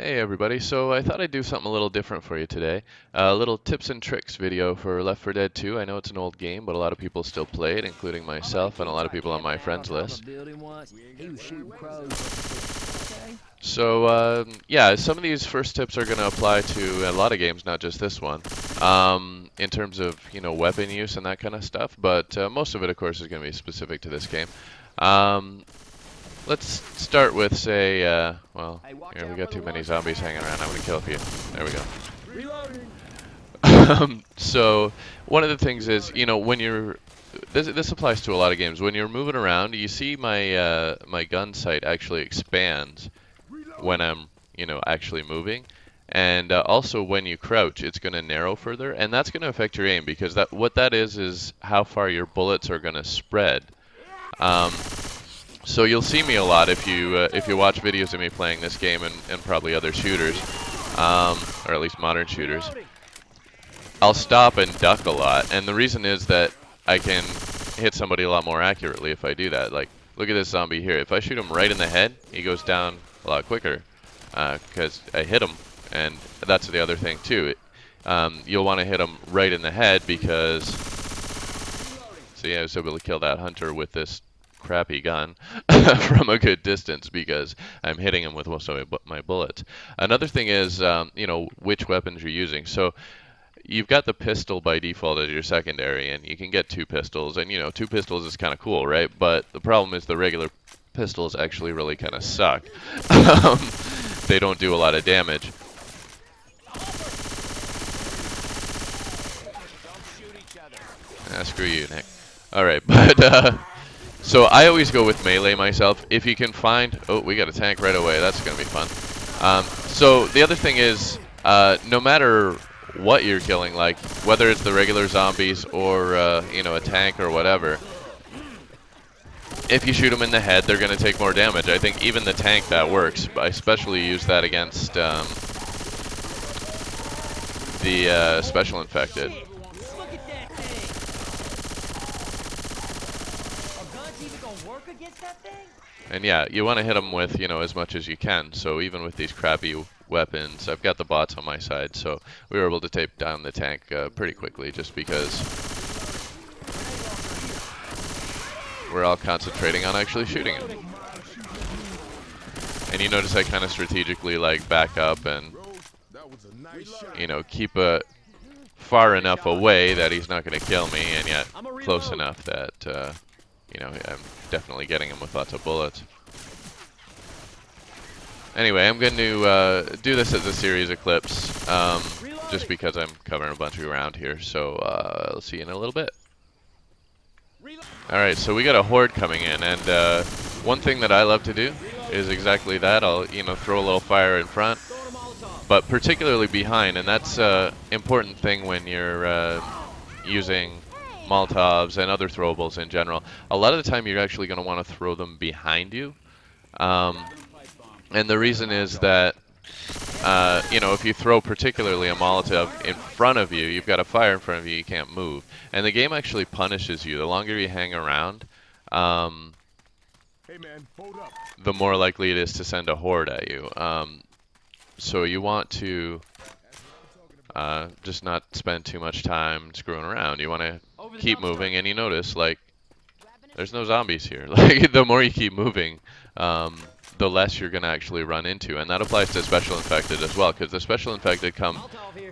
Hey everybody, so I thought I'd do something a little different for you today. A little tips and tricks video for Left 4 Dead 2. I know it's an old game, but a lot of people still play it, including myself and a lot of people on my friends list. So yeah, some of these first tips are going to apply to a lot of games, not just this one, in terms of, weapon use and that kind of stuff, but most of it, of course, is going to be specific to this game. Um, Let's start with, say, well, here, we got too many zombies hanging around. I'm going to kill a few. There we go. So, one of the things is, when you're, this applies to a lot of games. When you're moving around, you see my gun sight actually expands when I'm, actually moving. And also when you crouch, it's going to narrow further, and that's going to affect your aim because what that is how far your bullets are going to spread. Um, So you'll see me a lot if you watch videos of me playing this game and probably other shooters, or at least modern shooters. I'll stop and duck a lot, and the reason is that I can hit somebody a lot more accurately if I do that. Like, look at this zombie here. If I shoot him right in the head, he goes down a lot quicker because I hit him, and that's the other thing too. You'll want to hit him right in the head because, see, I was able to kill that hunter with this crappy gun from a good distance because I'm hitting him with most of my bullets. Another thing is, which weapons you're using. So you've got the pistol by default as your secondary, and you can get two pistols, and two pistols is kind of cool, right? But the problem is the regular pistols actually really kind of suck. They don't do a lot of damage. Screw you, Nick. Alright, but so I always go with melee myself. If you can find... Oh, we got a tank right away. That's going to be fun. So the other thing is, no matter what you're killing, like whether it's the regular zombies or, a tank or whatever, if you shoot them in the head, they're going to take more damage. I think even the tank, that works. I especially use that against the special infected. And yeah, you want to hit them with, as much as you can. So even with these crappy weapons, I've got the bots on my side, so we were able to take down the tank pretty quickly just because we're all concentrating on actually shooting him. And you notice I kind of strategically back up and, keep it far enough away that he's not going to kill me, and yet close enough that, I'm definitely getting him with lots of bullets. Anyway, I'm going to do this as a series of clips, just because I'm covering a bunch of ground here. So I'll see you in a little bit. Alright, so we got a horde coming in, and one thing that I love to do is exactly that. I'll, throw a little fire in front, but particularly behind, and that's an important thing when you're using Molotovs and other throwables in general. A lot of the time you're actually going to want to throw them behind you. And the reason is that, if you throw particularly a Molotov in front of you, you've got a fire in front of you, you can't move. And the game actually punishes you. The longer you hang around, Hey man, hold up. The more likely it is to send a horde at you. So you want to just not spend too much time screwing around. You want to keep moving, and you notice, there's no zombies here. The more you keep moving, the less you're going to actually run into. And that applies to special infected as well, because the special infected come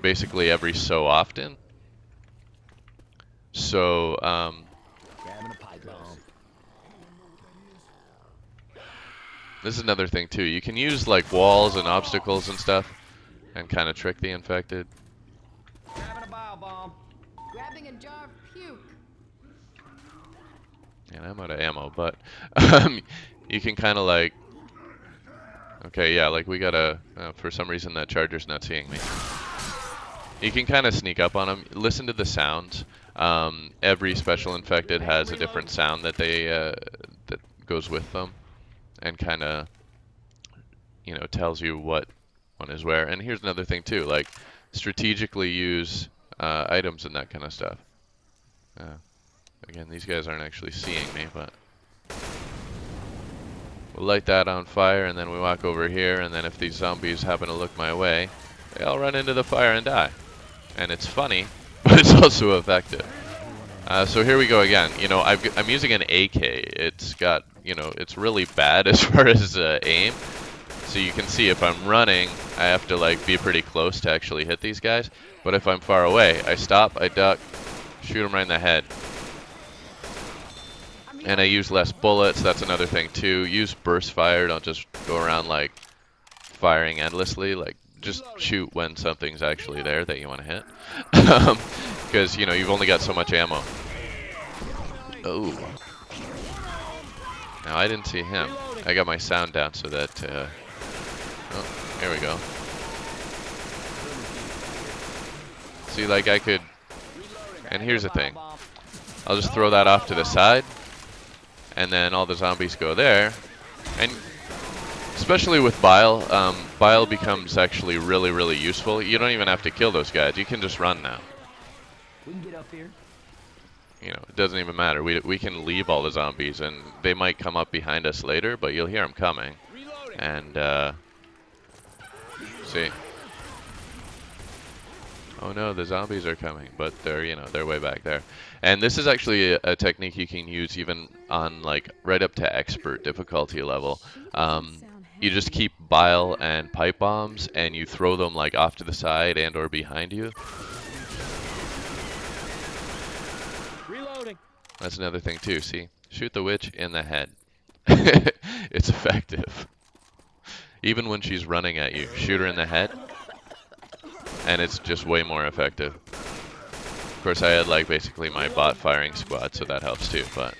basically every so often. So, this is another thing too. You can use walls and obstacles and stuff and kind of trick the infected. Grabbing a jar of puke. And I'm out of ammo, but you can kind of okay, yeah, we gotta, for some reason that charger's not seeing me. You can kind of sneak up on them. Listen to the sounds. Every special infected has a different sound that that goes with them, and kind of, tells you what one is where. And here's another thing too, strategically use items and that kind of stuff. Again, these guys aren't actually seeing me, but We'll light that on fire, and then we walk over here, and then if these zombies happen to look my way, they all run into the fire and die. And it's funny, but it's also effective. So here we go again. You know, I'm using an AK. It's got, you know, it's really bad as far as aim. So you can see if I'm running, I have to like be pretty close to actually hit these guys. But if I'm far away, I stop, I duck, shoot them right in the head. And I use less bullets. That's another thing too. Use burst fire. Don't just go around like firing endlessly. Like just shoot when something's actually there that you want to hit. Because you know you've only got so much ammo. Oh. Now I didn't see him. I got my sound down so that. Oh, here we go. See, like I could. And here's the thing. I'll just throw that off to the side. And then all the zombies go there, and especially with bile, bile becomes actually really, really useful. You don't even have to kill those guys. You can just run now. We can get up here. You know, it doesn't even matter. We can leave all the zombies, and they might come up behind us later, but you'll hear them coming. And see. Oh no, the zombies are coming, but they're, you know, they're way back there. And this is actually a technique you can use even on like right up to expert difficulty level. You just keep bile and pipe bombs and you throw them like off to the side and or behind you. Reloading. That's another thing too, see? Shoot the witch in the head. It's effective. Even when she's running at you, shoot her in the head. And it's just way more effective. Of course, I had like basically my bot firing squad, so that helps too. But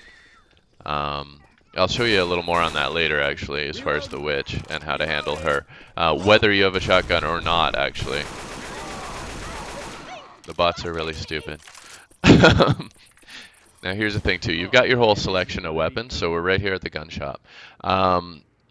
I'll show you a little more on that later, actually, as far as the witch and how to handle her, whether you have a shotgun or not. Actually, the bots are really stupid. Now, here's the thing too. You've got your whole selection of weapons, so we're right here at the gun shop.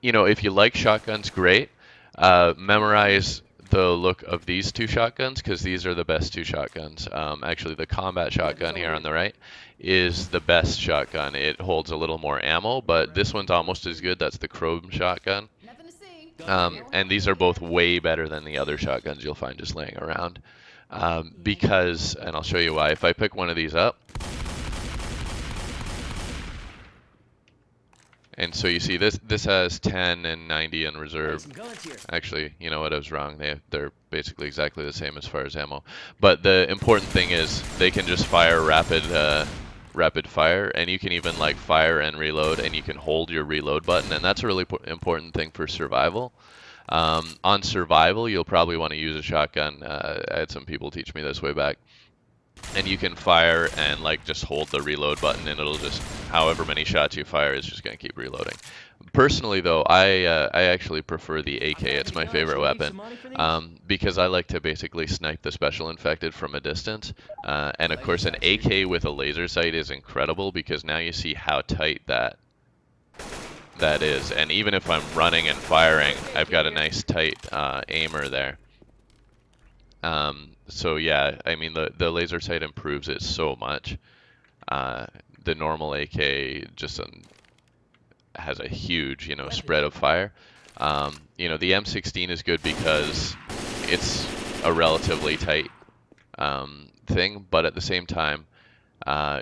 You know, if you like shotguns, great. Memorize the look of these two shotguns because these are the best two shotguns. Actually, the combat shotgun here on the right is the best shotgun. It holds a little more ammo, but this one's almost as good. That's the chrome shotgun. Nothing to see. And these are both way better than the other shotguns you'll find just laying around. Because, and I'll show you why, if I pick one of these up, and so you see this has 10 and 90 in reserve. Actually, you know what, I was wrong. They're basically exactly the same as far as ammo. But the important thing is they can just fire rapid fire, and you can even like fire and reload, and you can hold your reload button, and that's a really important thing for survival. On survival, you'll probably want to use a shotgun. I had some people teach me this way back. And you can fire and like just hold the reload button, and it'll just, however many shots you fire is just going to keep reloading. Personally though, I actually prefer the AK. It's my favorite weapon because I like to basically snipe the special infected from a distance. And of course an AK with a laser sight is incredible because now you see how tight that is. And even if I'm running and firing, I've got a nice tight aimer there. So yeah, I mean the laser sight improves it so much. The normal AK just has a huge, you know, spread of fire. You know, the M16 is good because it's a relatively tight thing, but at the same time,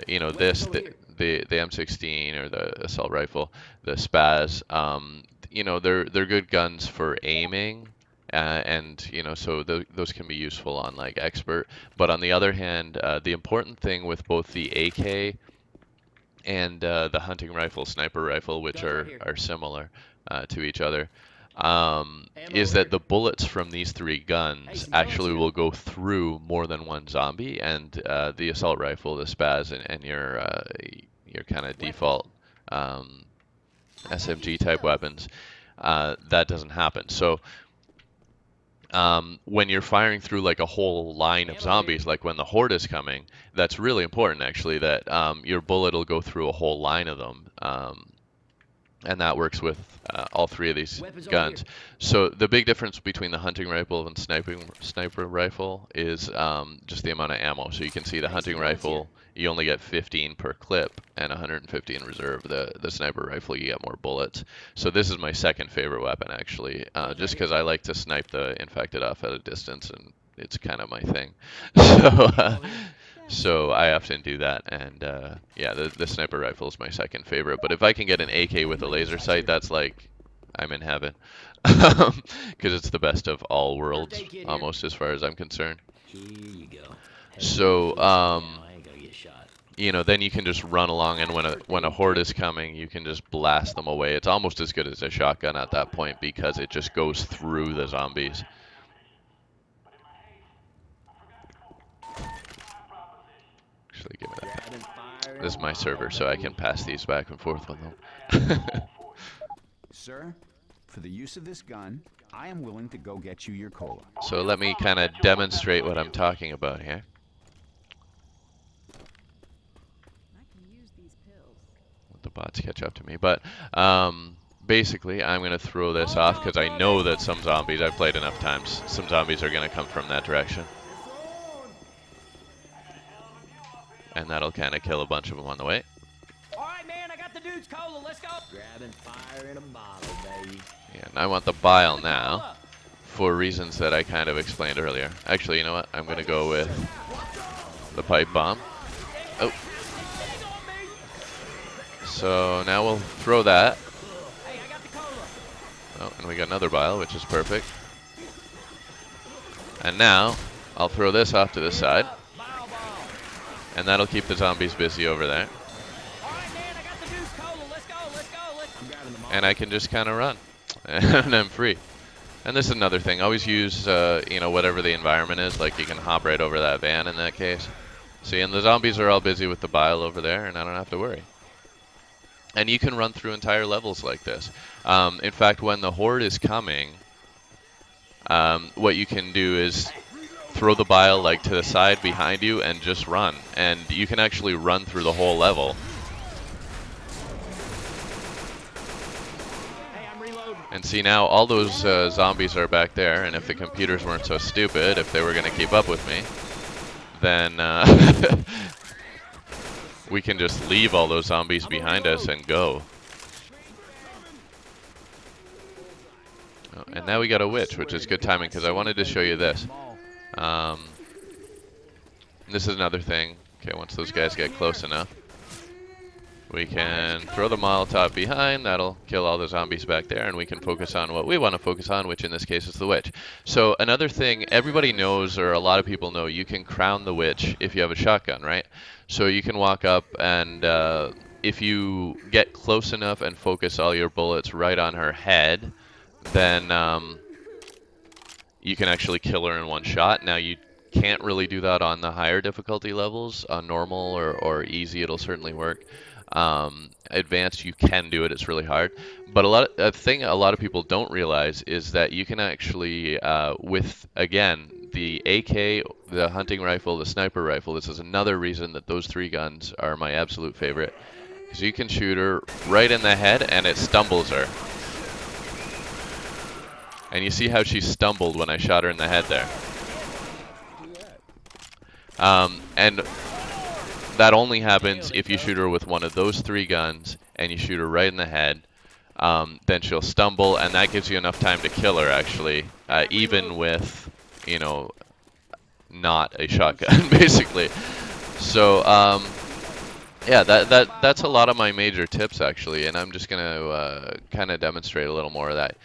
you know, the M16 or the assault rifle, the Spaz, you know, they're good guns for aiming. And you know, so those can be useful on like expert. But on the other hand, the important thing with both the AK and the hunting rifle, sniper rifle, which are similar to each other, is that the bullets from these three guns actually will go through more than one zombie. And the assault rifle, the Spaz, and your kind of default SMG type weapons, that doesn't happen. So when you're firing through like a whole line of zombies, like when the horde is coming, that's really important actually, that your bullet will go through a whole line of them. and that works with all three of these Weapons over guns. here. So the big difference between the hunting rifle and sniper rifle is just the amount of ammo. So you can see the Thanks for hunting volunteer. rifle, you only get 15 per clip and 150 in reserve. The sniper rifle, you get more bullets. So this is my second favorite weapon, actually, just because I like to snipe the infected off at a distance, and it's kind of my thing. So I often do that, and yeah, the sniper rifle is my second favorite. But if I can get an AK with a laser sight, that's like I'm in heaven, because it's the best of all worlds, Birthday kid here. almost as far as I'm concerned. Here you go. Hey, So sit down. I ain't gonna get shot. you know, then you can just run along, and when a horde is coming, you can just blast them away. It's almost as good as a shotgun at that point because it just goes through the zombies. Actually, give me that. Grab and fire This is and my server, so I can pass these back and forth with them. Sir, for the use of this gun, I am willing to go get you your cola. So let me kind of demonstrate what I'm talking about here. I can use these pills. Let the bots catch up to me. But basically, I'm going to throw this off because I know that some zombies, I've played enough times, some zombies are going to come from that direction. And that'll kind of kill a bunch of them on the way. All right, man, I got the dude's cola. Let's go. Grab and fire in a bottle, baby. Yeah, and I want the bile now for reasons that I kind of explained earlier. Actually, you know what? I'm going to go with the pipe bomb. Oh. So now we'll throw that. Hey, I got the cola. Oh, and we got another bile, which is perfect. And now I'll throw this off to the side. Bile bomb. And that'll keep the zombies busy over there. All right, man, I got the dude's cola. Let's go. Let's go. I'm grabbing them all. And I can just kind of run. And I'm free. And this is another thing. Always use, you know, whatever the environment is. Like you can hop right over that van in that case. See, and the zombies are all busy with the bile over there, and I don't have to worry. And you can run through entire levels like this. In fact, when the horde is coming, what you can do is throw the bile like to the side behind you and just run. And you can actually run through the whole level. Hey, I'm reloading. And see, now all those zombies are back there, and if the computers weren't so stupid, if they were going to keep up with me, then we can just leave all those zombies behind us and go. Oh, and now we got a witch, which is good timing, because I wanted to show you this. This is another thing. Okay, once those guys get close enough, we can throw the Molotov behind. That'll kill all the zombies back there, and we can focus on what we want to focus on, which in this case is the witch. So another thing, everybody knows, or a lot of people know, you can crown the witch if you have a shotgun, right? So you can walk up, and if you get close enough and focus all your bullets right on her head, then you can actually kill her in one shot. Now, you can't really do that on the higher difficulty levels. On normal or easy, it'll certainly work. Advanced, you can do it. It's really hard. But a thing a lot of people don't realize is that you can actually, with, again, the AK, the hunting rifle, the sniper rifle, this is another reason that those three guns are my absolute favorite. Because you can shoot her right in the head and it stumbles her. And you see how she stumbled when I shot her in the head there. And that only happens if you shoot her with one of those three guns and you shoot her right in the head. Then she'll stumble, and that gives you enough time to kill her, actually, even with, you know, not a shotgun, basically. So, yeah, that's a lot of my major tips, actually, and I'm just going to kind of demonstrate a little more of that.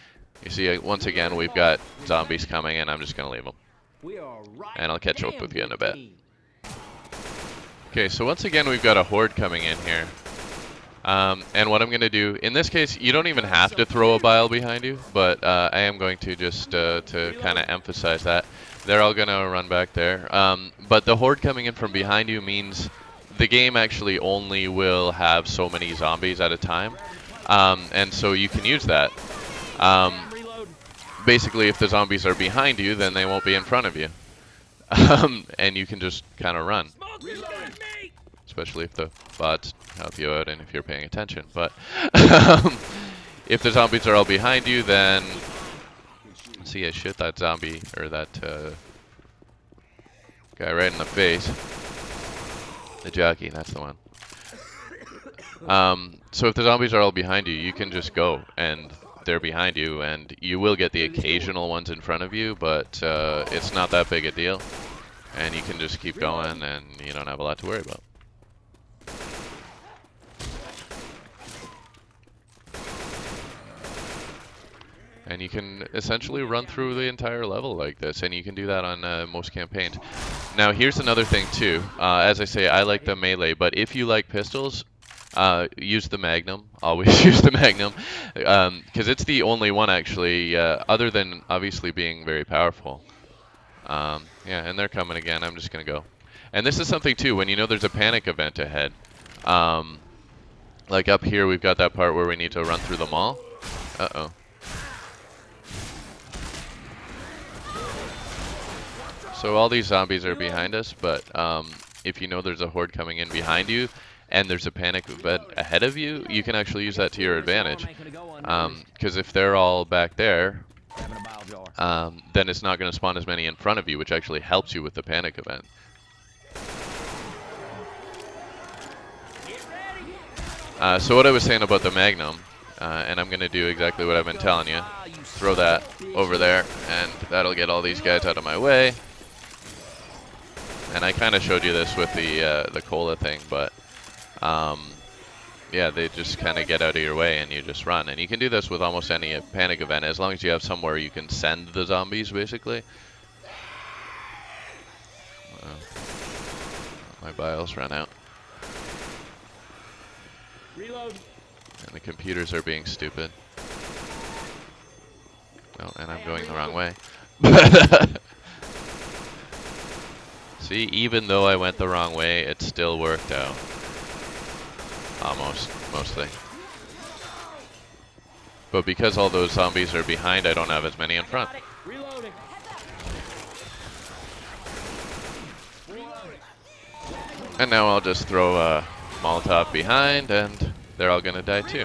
You see, once again, we've got zombies coming, and I'm just going to leave them. We are right. And I'll catch up with you in a bit. team. Okay, so once again, we've got a horde coming in here. And what I'm going to do, in this case, you don't even have to throw a bile behind you, but I am going to just to kind of emphasize that. They're all going to run back there. But the horde coming in from behind you means the game actually only will have so many zombies at a time. And so you can use that. Basically, if the zombies are behind you, then they won't be in front of you. And you can just kind of run. especially if the bots help you out and if you're paying attention. But if the zombies are all behind you, then see, I shoot that zombie or that guy right in the face. The jockey, that's the one. So if the zombies are all behind you, you can just go, and they're behind you, and you will get the occasional ones in front of you, but it's not that big a deal. And you can just keep going, and you don't have a lot to worry about. And you can essentially run through the entire level like this, and you can do that on most campaigns. Now, here's another thing too. As I say, I like the melee, but if you like pistols, use the Magnum. Always use the Magnum, because it's the only one actually, other than obviously being very powerful. Yeah, and they're coming again. I'm just gonna go. And this is something too, when you know there's a panic event ahead. Like up here, we've got that part where we need to run through the mall. Uh-oh. So all these zombies are behind us, but if you know there's a horde coming in behind you, and there's a panic event ahead of you, you can actually use that to your advantage. Because if they're all back there, then it's not going to spawn as many in front of you, which actually helps you with the panic event. So what I was saying about the Magnum, and I'm going to do exactly what I've been telling you. Throw that over there, and that'll get all these guys out of my way. And I kind of showed you this with the cola thing, but yeah, they just kind of get out of your way and you just run. And you can do this with almost any panic event, as long as you have somewhere you can send the zombies, basically. My bios ran out. Reload. And the computers are being stupid. Oh, and I'm going the wrong way. See, even though I went the wrong way, it still worked out. Almost, mostly. But because all those zombies are behind, I don't have as many in front. Reloading. And now I'll just throw a Molotov behind, and they're all gonna die too.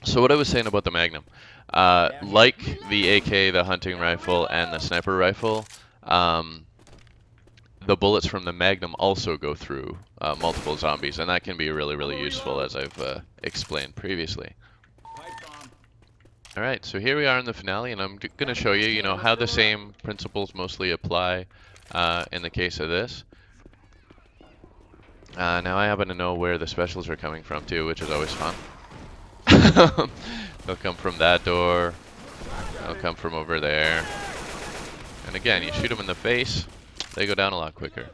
So what I was saying about the Magnum, like the AK, the hunting rifle, and the sniper rifle, the bullets from the Magnum also go through multiple zombies, and that can be really, really useful, as I've explained previously. All right, so here we are in the finale, and I'm going to show you, you know, how the same principles mostly apply in the case of this. Now I happen to know where the specials are coming from too, which is always fun. They'll come from that door. They'll come from over there. And again, you shoot them in the face, they go down a lot quicker.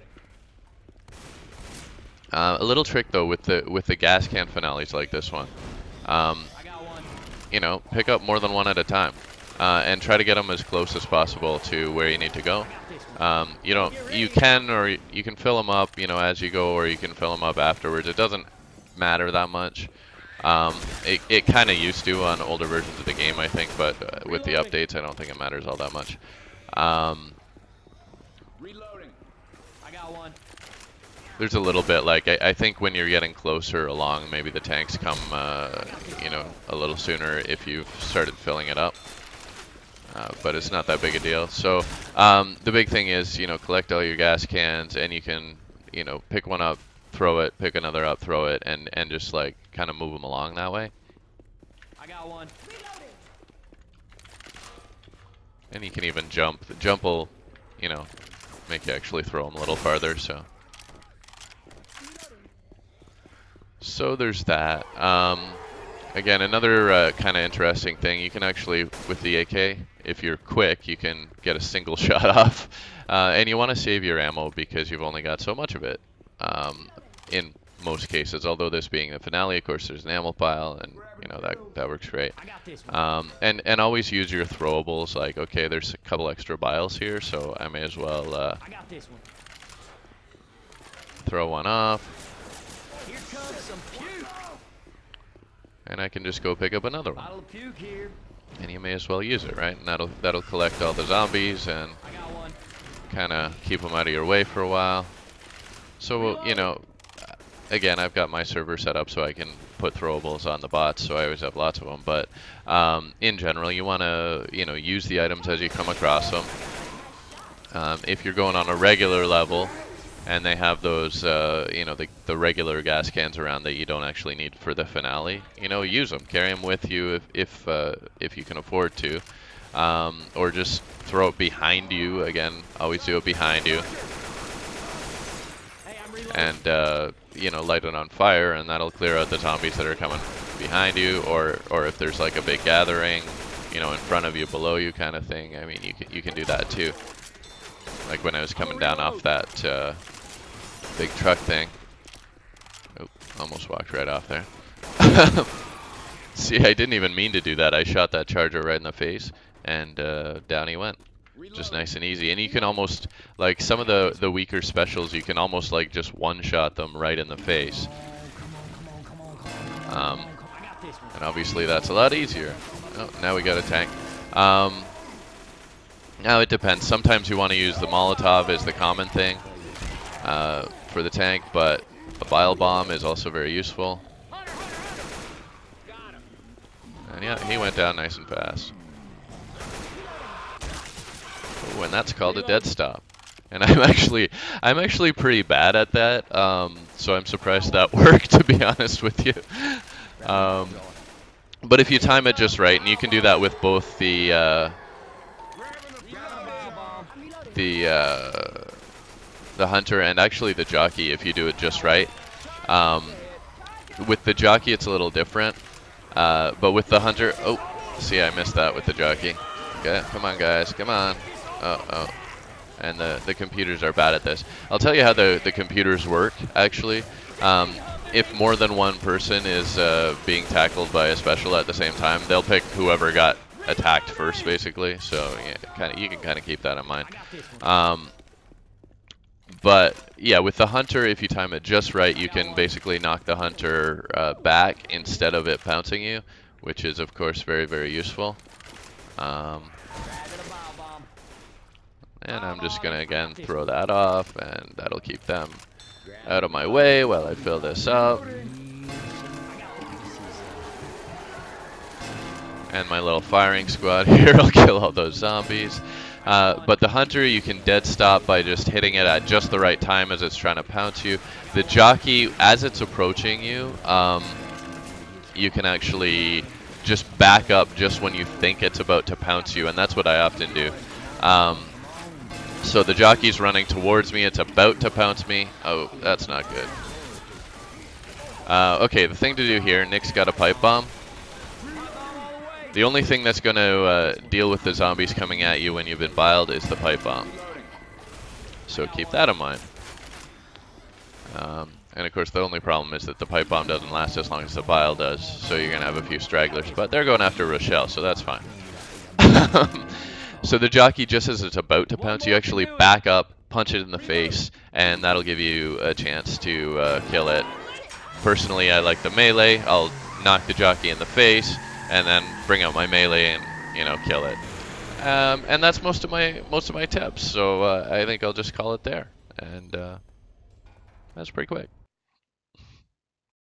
A little trick though with the gas can finales like this one. You know, pick up more than one at a time, and try to get them as close as possible to where you need to go. You can fill them up, you know, as you go, or you can fill them up afterwards. It doesn't matter that much. It kind of used to on older versions of the game, I think, but with the updates, I don't think it matters all that much. Reloading. I got one. There's a little bit, like, I think when you're getting closer along, maybe the tanks come, you know, a little sooner if you've started filling it up. But it's not that big a deal. So the big thing is, you know, collect all your gas cans, and you can, you know, pick one up, throw it, pick another up, throw it, and just like kind of move them along that way. I got one. And you can even jump. The jump will, you know, make you actually throw them a little farther. So there's that. Again, another kind of interesting thing, you can actually, with the AK, if you're quick, you can get a single shot off. And you want to save your ammo because you've only got so much of it, in most cases. Although this being the finale, of course, there's an ammo pile, and you know that works great. And always use your throwables. Like, okay, there's a couple extra vials here, so I may as well throw one off. Here comes some puke. And I can just go pick up another one. Bottle of puke here. and you may as well use it, right? And that'll collect all the zombies and I got one. kind of keep them out of your way for a while. So, you know, again, I've got my server set up so I can put throwables on the bots, so I always have lots of them. But in general, you want to, you know, use the items as you come across them. If you're going on a regular level and they have those, you know, the regular gas cans around that you don't actually need for the finale, you know, use them. Carry them with you if you can afford to. Or just throw it behind you. Again, always do it behind you. Hey, I'm reloading. And you know, light it on fire, and that'll clear out the zombies that are coming behind you, or if there's like a big gathering, you know, in front of you, below you, kind of thing. I mean, you can do that too. Like when I was coming down off that big truck thing. Oh, almost walked right off there. See, I didn't even mean to do that. I shot that charger right in the face, and down he went. Just nice and easy. And you can almost, like some of the weaker specials, you can almost like just one-shot them right in the face. And obviously that's a lot easier. Oh, now we got a tank. Now it depends. Sometimes you want to use the Molotov as the common thing for the tank, but a bile bomb is also very useful. And yeah, he went down nice and fast. Ooh, and that's called a dead stop. And I'm actually pretty bad at that. So I'm surprised that worked, to be honest with you. But if you time it just right, and you can do that with both the hunter and actually the jockey, if you do it just right. With the jockey, it's a little different. But with the hunter, oh, see, I missed that with the jockey. Okay, come on, guys, come on. Oh. And the computers are bad at this. I'll tell you how the computers work, actually. If more than one person is being tackled by a special at the same time, they'll pick whoever got attacked first, basically. So yeah, you can kind of keep that in mind. But yeah, with the hunter, if you time it just right, you can basically knock the hunter back instead of it pouncing you, which is, of course, very, very useful. And I'm just going to, again, throw that off, and that'll keep them out of my way while I fill this up. And my little firing squad here will kill all those zombies. But the hunter, you can dead stop by just hitting it at just the right time as it's trying to pounce you. The jockey, as it's approaching you, you can actually just back up just when you think it's about to pounce you, and that's what I often do. So the jockey's running towards me, it's about to pounce me. Oh, that's not good. Okay, the thing to do here, Nick's got a pipe bomb. The only thing that's going to deal with the zombies coming at you when you've been biled is the pipe bomb. So keep that in mind. And of course the only problem is that the pipe bomb doesn't last as long as the bile does, so you're going to have a few stragglers. But they're going after Rochelle, so that's fine. So the jockey, just as it's about to pounce, you actually back up, punch it in the face, and that'll give you a chance to kill it. Personally, I like the melee. I'll knock the jockey in the face, and then bring out my melee and, you know, kill it. And that's most of my tips. So I think I'll just call it there, and that's pretty quick.